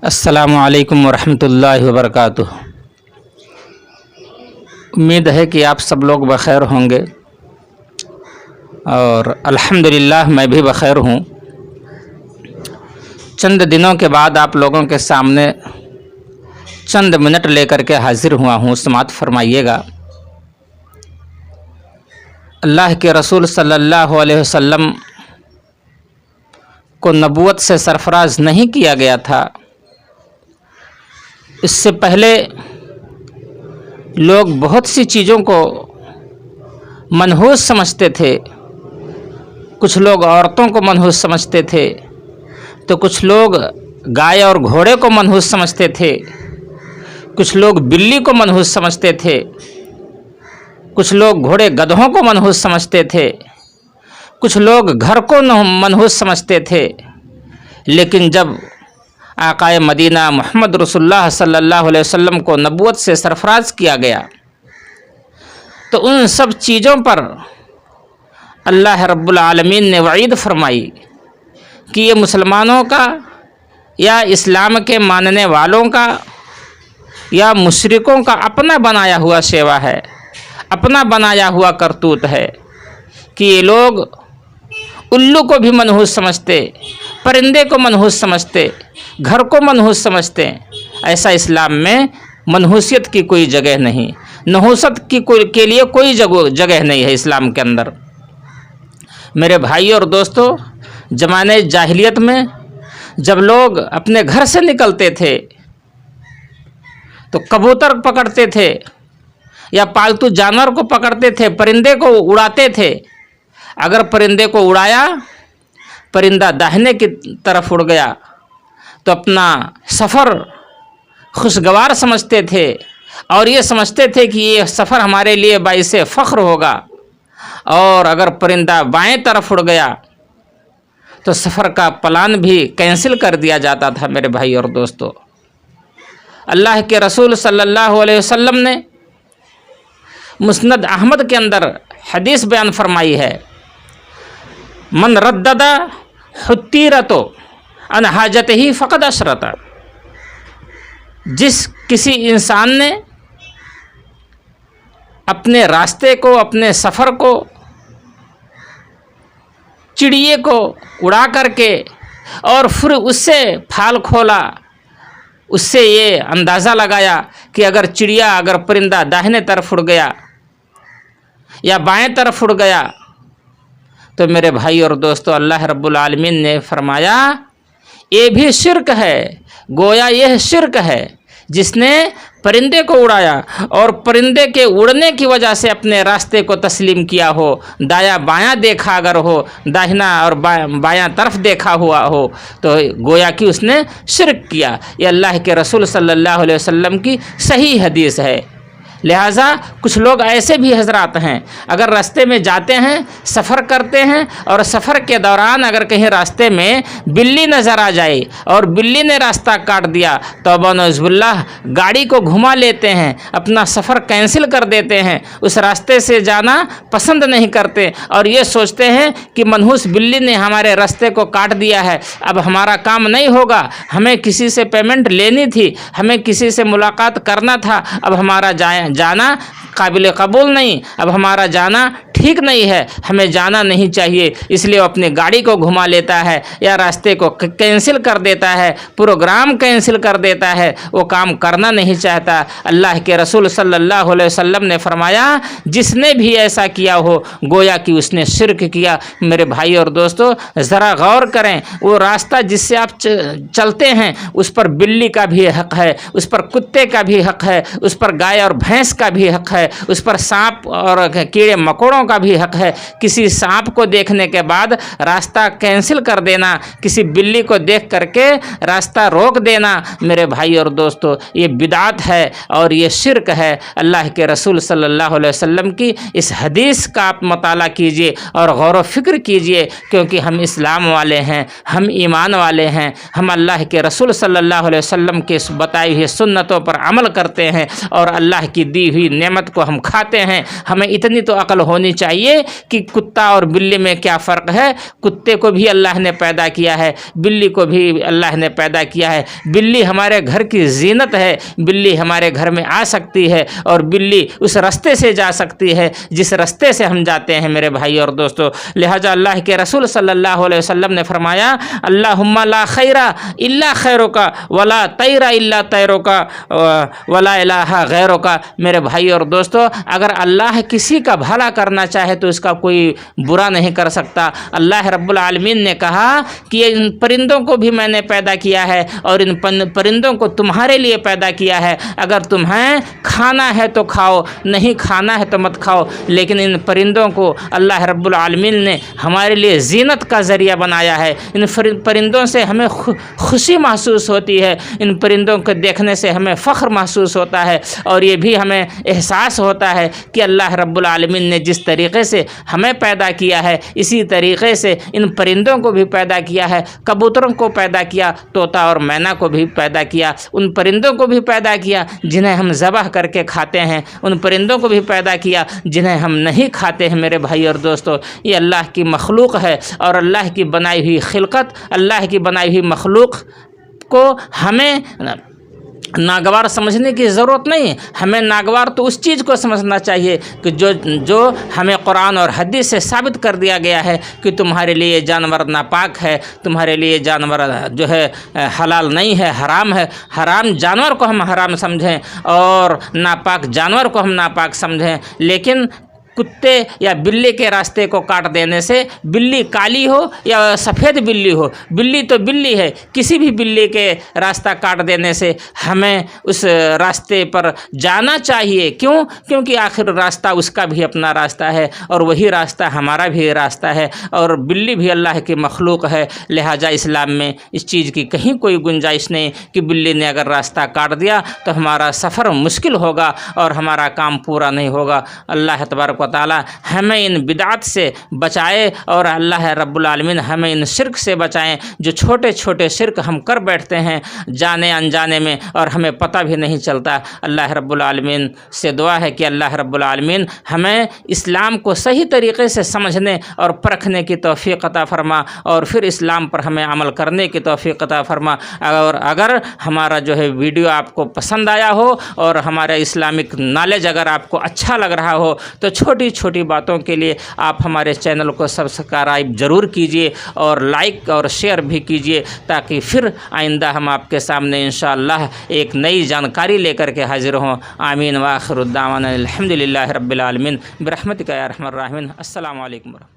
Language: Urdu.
السلام علیکم ورحمۃ اللہ وبرکاتہ۔ امید ہے کہ آپ سب لوگ بخیر ہوں گے اور الحمدللہ میں بھی بخیر ہوں۔ چند دنوں کے بعد آپ لوگوں کے سامنے چند منٹ لے کر کے حاضر ہوا ہوں، سماعت فرمائیے گا۔ اللہ کے رسول صلی اللہ علیہ وسلم کو نبوت سے سرفراز نہیں کیا گیا تھا۔ اس سے پہلے لوگ بہت سی چیزوں کو منحوس سمجھتے تھے۔ کچھ لوگ عورتوں کو منحوس سمجھتے تھے، تو کچھ لوگ گائے اور گھوڑے کو منحوس سمجھتے تھے، کچھ لوگ بلی کو منحوس سمجھتے تھے، کچھ لوگ گھوڑے گدھوں کو منحوس سمجھتے تھے، کچھ لوگ گھر کو منحوس سمجھتے تھے۔ لیکن جب آقائے مدینہ محمد رسول اللہ صلی اللہ علیہ وسلم کو نبوت سے سرفراز کیا گیا تو ان سب چیزوں پر اللہ رب العالمین نے وعید فرمائی کہ یہ مسلمانوں کا یا اسلام کے ماننے والوں کا یا مشرکوں کا اپنا بنایا ہوا شیوا ہے، اپنا بنایا ہوا کرتوت ہے کہ یہ لوگ الو کو بھی منحوس سمجھتے، پرندے کو منحوس سمجھتے، گھر کو منحوس سمجھتے۔ ایسا اسلام میں منحوسیت کی کوئی جگہ نہیں، نحوست کے لیے کوئی جگہ نہیں ہے اسلام کے اندر۔ میرے بھائی اور دوستو، زمانے جاہلیت میں جب لوگ اپنے گھر سے نکلتے تھے تو کبوتر پکڑتے تھے یا پالتو جانور کو پکڑتے تھے، پرندے کو اڑاتے تھے۔ اگر پرندے کو اڑایا، پرندہ داہنے کی طرف اڑ گیا تو اپنا سفر خوشگوار سمجھتے تھے اور یہ سمجھتے تھے کہ یہ سفر ہمارے لیے باعث فخر ہوگا۔ اور اگر پرندہ بائیں طرف اڑ گیا تو سفر کا پلان بھی کینسل کر دیا جاتا تھا۔ میرے بھائی اور دوستو، اللہ کے رسول صلی اللہ علیہ وسلم نے مسند احمد کے اندر حدیث بیان فرمائی ہے، من ردد حتیرتو ان حاجتہ فقد اشرک۔ جس کسی انسان نے اپنے راستے کو، اپنے سفر کو، چڑیے کو اڑا کر کے اور پھر اس سے پھال کھولا، اس سے یہ اندازہ لگایا کہ اگر پرندہ داہنے طرف اڑ گیا یا بائیں طرف اڑ گیا تو میرے بھائی اور دوستو، اللہ رب العالمین نے فرمایا یہ بھی شرک ہے۔ گویا یہ شرک ہے جس نے پرندے کو اڑایا اور پرندے کے اڑنے کی وجہ سے اپنے راستے کو تسلیم کیا ہو، دایاں بایاں دیکھا اگر ہو، داہنا اور بایاں طرف دیکھا ہوا ہو تو گویا کہ اس نے شرک کیا۔ یہ اللہ کے رسول صلی اللہ علیہ وسلم کی صحیح حدیث ہے۔ لہٰذا کچھ لوگ ایسے بھی حضرات ہیں، اگر راستے میں جاتے ہیں، سفر کرتے ہیں اور سفر کے دوران اگر کہیں راستے میں بلی نظر آ جائے اور بلی نے راستہ کاٹ دیا تو نعوذ باللہ گاڑی کو گھما لیتے ہیں، اپنا سفر کینسل کر دیتے ہیں، اس راستے سے جانا پسند نہیں کرتے اور یہ سوچتے ہیں کہ منحوس بلی نے ہمارے راستے کو کاٹ دیا ہے، اب ہمارا کام نہیں ہوگا، ہمیں کسی سے پیمنٹ لینی تھی، ہمیں کسی سے ملاقات کرنا تھا، اب ہمارا جانا قابل قبول نہیں، اب ہمارا جانا ٹھیک نہیں ہے، ہمیں جانا نہیں چاہیے، اس لیے وہ اپنی گاڑی کو گھما لیتا ہے یا راستے کو کینسل کر دیتا ہے، پروگرام کینسل کر دیتا ہے، وہ کام کرنا نہیں چاہتا۔ اللہ کے رسول صلی اللہ علیہ وسلم نے فرمایا جس نے بھی ایسا کیا ہو گویا کہ اس نے شرک کیا۔ میرے بھائی اور دوستو، ذرا غور کریں، وہ راستہ جس سے آپ چلتے ہیں اس پر بلی کا بھی حق ہے، اس پر کتے کا بھی حق ہے، اس پر گائے اور بھینس کا بھی حق ہے، اس پر سانپ اور کیڑے مکوڑوں کا بھی حق ہے۔ کسی سانپ کو دیکھنے کے بعد راستہ کینسل کر دینا، کسی بلی کو دیکھ کر کے راستہ روک دینا، میرے بھائی اور دوستو، یہ بدعت ہے اور یہ شرک ہے۔ اللہ کے رسول صلی اللہ علیہ وسلم کی اس حدیث کا آپ مطالعہ کیجئے اور غور و فکر کیجئے، کیونکہ ہم اسلام والے ہیں، ہم ایمان والے ہیں، ہم اللہ کے رسول صلی اللہ علیہ وسلم کے بتائی ہوئی سنتوں پر عمل کرتے ہیں اور اللہ کی دی ہوئی نعمت کو ہم کھاتے ہیں. ہمیں اتنی تو عقل ہونی چاہیے کہ کتا اور بلی میں کیا فرق ہے. کتے کو بھی اللہ نے پیدا کیا ہے, بلی کو بھی اللہ نے پیدا کیا ہے. بلی ہمارے گھر کی زینت ہے, بلی ہمارے گھر میں آ سکتی ہے اور بلی اس راستے سے جا سکتی ہے جس راستے سے ہم جاتے ہیں میرے بھائی اور دوستو. لہٰذا اللہ کے رسول صلی اللہ علیہ وسلم نے فرمایا, اللہم لا خیر الا خیرک ولا طیر الا طیرک ولا الہ غیرک. میرے بھائی اور دوستو, اگر اللہ کسی کا بھلا کرنا چاہے تو اس کا کوئی برا نہیں کر سکتا. اللہ رب العالمین نے کہا کہ ان پرندوں کو بھی میں نے پیدا کیا ہے اور ان پرندوں کو تمہارے لیے پیدا کیا ہے. اگر تمہیں کھانا ہے تو کھاؤ, نہیں کھانا ہے تو مت کھاؤ, لیکن ان پرندوں کو اللہ رب العالمین نے ہمارے لیے زینت کا ذریعہ بنایا ہے. ان پرندوں سے ہمیں خوشی محسوس ہوتی ہے, ان پرندوں کو دیکھنے سے ہمیں فخر محسوس ہوتا ہے, اور یہ بھی ہمیں احساس ہوتا ہے کہ اللہ رب العالمین نے جس طریقے سے ہمیں پیدا کیا ہے اسی طریقے سے ان پرندوں کو بھی پیدا کیا ہے. کبوتروں کو پیدا کیا, طوطا اور مینا کو بھی پیدا کیا, ان پرندوں کو بھی پیدا کیا جنہیں ہم ذبح کر کے کھاتے ہیں, ان پرندوں کو بھی پیدا کیا جنہیں ہم نہیں کھاتے ہیں. میرے بھائی اور دوستو, یہ اللہ کی مخلوق ہے, اور اللہ کی بنائی ہوئی خلقت, اللہ کی بنائی ہوئی مخلوق کو ہمیں ناگوار سمجھنے کی ضرورت نہیں. ہمیں ناگوار تو اس چیز کو سمجھنا چاہیے کہ جو ہمیں قرآن اور حدیث سے ثابت کر دیا گیا ہے کہ تمہارے لیے جانور ناپاک ہے, تمہارے لیے جانور جو ہے حلال نہیں ہے, حرام ہے. حرام جانور کو ہم حرام سمجھیں اور ناپاک جانور کو ہم ناپاک سمجھیں, لیکن کتے یا بلی کے راستے کو کاٹ دینے سے, بلی کالی ہو یا سفید بلی ہو, بلی تو بلی ہے, کسی بھی بلی کے راستہ کاٹ دینے سے ہمیں اس راستے پر جانا چاہیے. کیوں؟ کیونکہ آخر راستہ اس کا بھی اپنا راستہ ہے اور وہی راستہ ہمارا بھی راستہ ہے, اور بلی بھی اللہ کی مخلوق ہے. لہٰذا اسلام میں اس چیز کی کہیں کوئی گنجائش نہیں کہ بلی نے اگر راستہ کاٹ دیا تو ہمارا سفر مشکل ہوگا اور ہمارا کام پورا نہیں ہوگا. اللہ تبارک و تعالی ہمیں ان بدعات سے بچائے, اور اللہ رب العالمین ہمیں ان شرک سے بچائیں جو چھوٹے چھوٹے شرک ہم کر بیٹھتے ہیں جانے انجانے میں اور ہمیں پتہ بھی نہیں چلتا. اللہ رب العالمین سے دعا ہے کہ اللہ رب العالمین ہمیں اسلام کو صحیح طریقے سے سمجھنے اور پرکھنے کی توفیق عطا فرما, اور پھر اسلام پر ہمیں عمل کرنے کی توفیق عطا فرما. اور اگر ہمارا جو ہے ویڈیو آپ کو پسند آیا ہو اور ہمارا اسلامک نالج اگر آپ کو اچھا لگ رہا ہو تو چھوٹی چھوٹی باتوں کے لیے آپ ہمارے چینل کو سبسکرائب ضرور کیجئے اور لائک اور شیئر بھی کیجئے, تاکہ پھر آئندہ ہم آپ کے سامنے انشاءاللہ ایک نئی جانکاری لے کر کے حاضر ہوں. آمین. وآخر الدعوانا الحمدللہ رب العالمین برحمتک یا ارحم الراحمین. السلام علیکم ورحمۃ اللہ.